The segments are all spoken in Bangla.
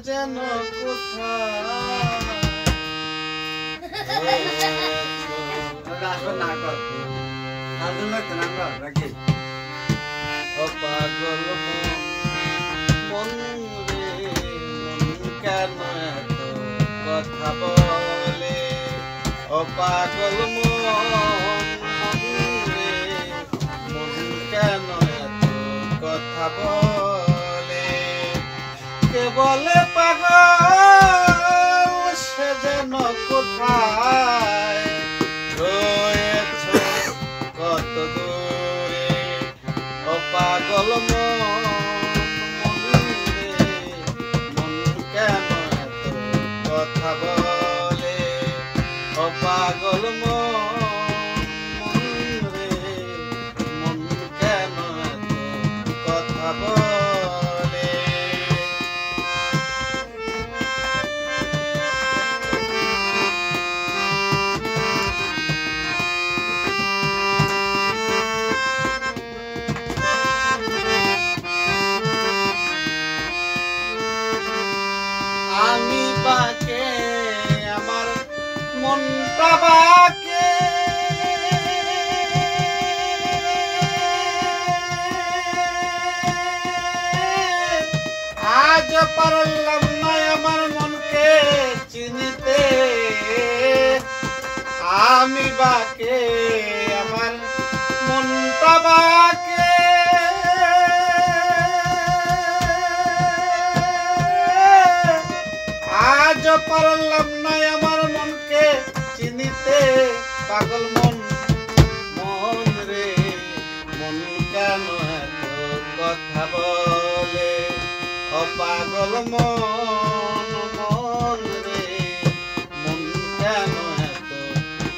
যেন পাগল মন রে মন কেন এত কথা বলে ও পাগল মন রে মন কেন এত কথা বলে কে বলে পাগল সে যেন কোথায় রয়েছে কত দূরে ও পাগল মন রে মন কেন এত কথা বলে ও পাগল মন রে মন কেন এত কথা বলে আমি বাকে আমার মনটা বাকে আজ পারলাম না আমার মনকে চিনতে আমি বাকে আমার মনটা বাকে আজ পারলাম না আমার মনকে চিনিতে পাগল মন মন রে মন কেন এত কথা বলে ও পাগল মন মন রে মন কেন এত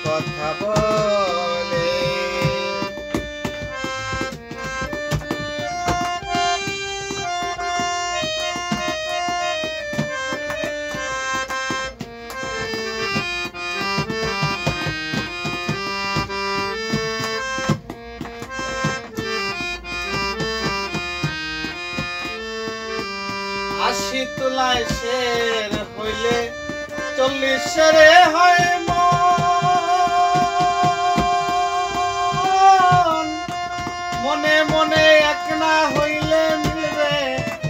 কথা বলে আশি তোলায় শের হইলে 40 শেরে হয় মন মনে মনে এক না হইলে মিলবে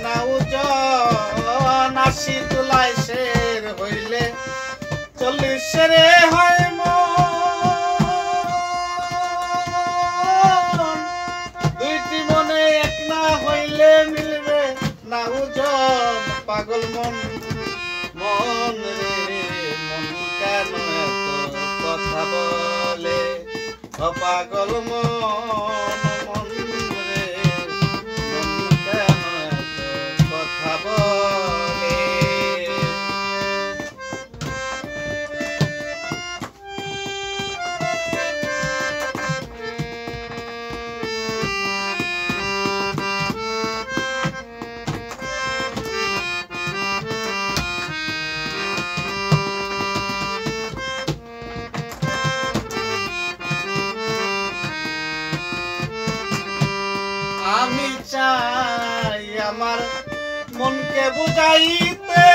না ওজন আশি তোলায় শের হইলে 40 শেরে হয় মন দুইটি মনে এক না হইলে মিলবে না ওজন পাগল মন মন রে মন কেন এত কথা বলে ও পাগল মন মন রে মন কেন এত কথা বলে আমি চাই আমার মনকে বুঝাইতে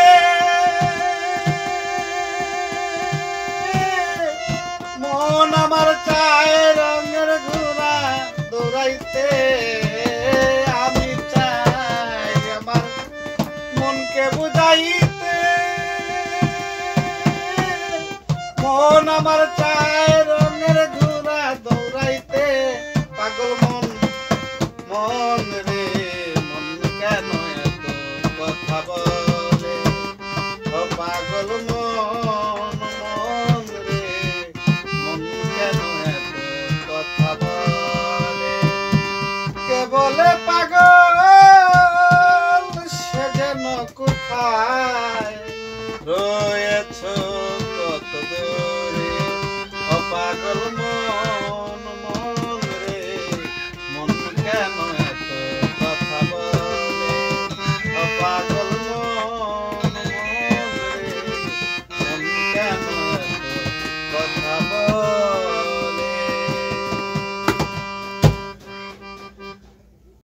মন আমার চায় রঙের ঘোড়া দৌড়াইতে আমি চাই আমার মনকে বুঝাইতে মন আমার চায়